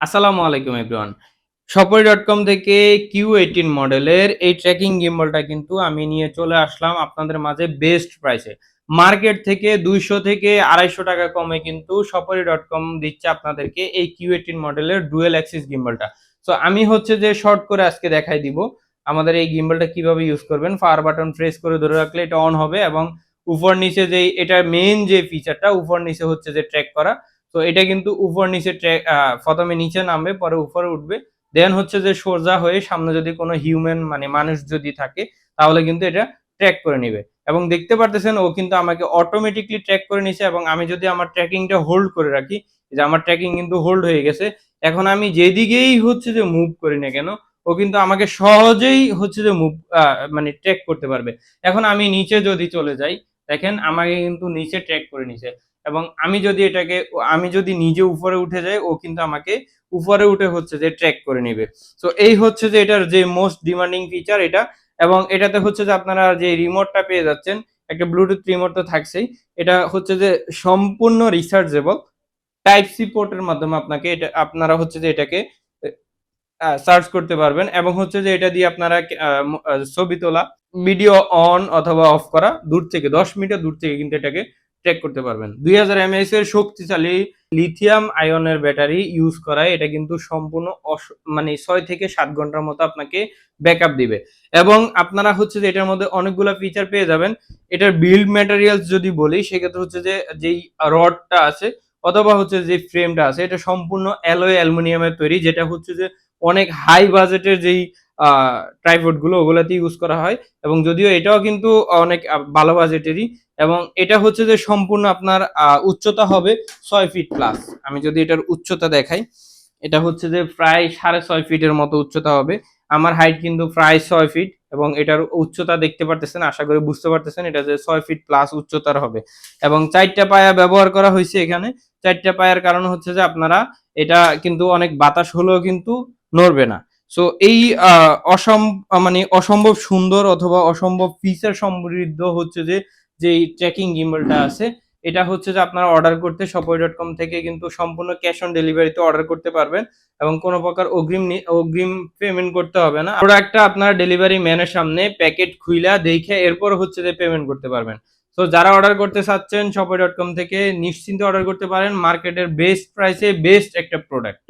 আসসালামু আলাইকুম everyone. shopee.com থেকে Q18 মডেলের এই ট্র্যাকিং গিম্বলটা কিন্তু আমি নিয়ে চলে আসলাম আপনাদের মাঝে বেস্ট প্রাইসে। মার্কেট থেকে ২০০ থেকে ৳২৫০ কমে কিন্তু shopee.com দিচ্ছে আপনাদেরকে এই Q18 মডেলের ডুয়াল অ্যাক্সিস গিম্বলটা। সো আমি হচ্ছে যে শর্ট করে আজকে দেখাই দিব আমাদের এই গিম্বলটা কিভাবে ইউজ করবেন। পাওয়ার বাটন প্রেস করে ধরে রাখলে এটা অন হবে এবং উপর নিচে যেই এটার মেইন যে ফিচারটা উপর নিচে হচ্ছে যে ট্র্যাক করা। তো এটা কিন্তু উপর নিচে প্রথমে নিচে নামবে পরে উপরে উঠবে, দেন হচ্ছে যে সোজা হয়ে সামনে যদি কোনো হিউম্যান মানে মানুষ যদি থাকে তাহলে কিন্তু এটা ট্র্যাক করে নিবে। এবং দেখতে পারতেছেন ও কিন্তু আমাকে অটোমেটিকলি ট্র্যাক করে নিছে এবং আমি যদি আমার ট্র্যাকিংটা হোল্ড করে রাখি, যে আমার ট্র্যাকিং কিন্তু হোল্ড হয়ে গেছে। এখন আমি যেদিকেই হচ্ছে যে মুভ করি না কেন ও কিন্তু আমাকে সহজেই হচ্ছে যে মানে ট্র্যাক করতে পারবে। এখন আমি নিচে যদি চলে যাই, দেখেন আমাকে কিন্তু নিচে ট্র্যাক করে নিছে। এবং আমি যদি নিজে উপরে উঠে যাই ও কিন্তু আমাকে উপরে উঠে হচ্ছে যে ট্র্যাক করে নিবে। সো এই হচ্ছে যে এটার যে মোস্ট ডিমান্ডিং ফিচার এটা। এবং এটাতে হচ্ছে যে আপনারা যে রিমোটটা পেয়ে যাচ্ছেন, একটা ব্লুটুথ রিমোট তো থাকছেই। এটা হচ্ছে যে সম্পূর্ণ রিচার্জেবল। টাইপ সি পোর্টের মাধ্যমে আপনারা হচ্ছে যে এটাকে সার্চ করতে পারবেন এবং হচ্ছে যে এটা দিয়ে আপনারা ছবি তোলা, ভিডিও অন অথবা অফ করা দূর থেকে ১০ মিটার দূর থেকে কিন্তু এটাকে ট্র্যাক করতে পারবেন। ২০০০ এমএএইচ এর শক্তিশালী লিথিয়াম আয়নের ব্যাটারি ইউজ করায় এটা কিন্তু সম্পূর্ণ মানে ৬ থেকে ৭ ঘন্টার মতো আপনাকে ব্যাকআপ দিবে। এবং আপনারা হচ্ছে যে এটার মধ্যে অনেকগুলা ফিচার পেয়ে যাবেন। এটার বিল্ড ম্যাটেরিয়ালস যদি বলি সেক্ষেত্রে হচ্ছে যে যেই রডটা আছে অথবা হচ্ছে যে ফ্রেমটা আছে এটা সম্পূর্ণ অ্যালয় অ্যালুমিনিয়ামের তৈরি, যেটা হচ্ছে যে অনেক হাই বাজেটের যেই ট্রাইপড গুলো ওগুলাতে ইউজ করা হয়। এবং যদিও এটাও কিন্তু অনেক ভালো বাজেটেরই। এবং এটা হচ্ছে যে সম্পূর্ণ আপনার উচ্চতা হবে ৬ ফিট প্লাস। আমি যদি এটার উচ্চতা দেখাই, এটা হচ্ছে যে প্রায় ৬.৫ ফিটের মতো উচ্চতা হবে। আমার হাইট কিন্তু প্রায় ৬ ফিট এবং এটার উচ্চতা দেখতে পারতেছেন, আশা করি বুঝতে পারতেছেন এটা যে ৬ ফিট প্লাস উচ্চতার হবে। এবং ৪টা পায়া ব্যবহার করা হয়েছে এখানে। ৪টা পায়ার কারণ হচ্ছে যে আপনারা এটা কিন্তু অনেক বাতাস হলেও কিন্তু নড়বে না। সো এই মানে অসম্ভব সুন্দর অথবা অসম্ভব ফিচার সমৃদ্ধ হচ্ছে যে যেই ট্র্যাকিং গিম্বলটা আছে এটা হচ্ছে যে আপনারা অর্ডার করতে shopee.com থেকে কিন্তু সম্পূর্ণ ক্যাশ অন ডেলিভারিতে অর্ডার করতে পারবেন এবং কোনো প্রকার অগ্রিম পেমেন্ট করতে হবে না। প্রোডাক্টটা আপনারা ডেলিভারি ম্যানের সামনে প্যাকেট খুইলা দেখে এরপর হচ্ছে যে পেমেন্ট করতে পারবেন। তো যারা অর্ডার করতে চাচ্ছেন shopee.com থেকে নিশ্চিন্তে অর্ডার করতে পারেন। মার্কেটের বেস্ট প্রাইসে বেস্ট একটা প্রোডাক্ট।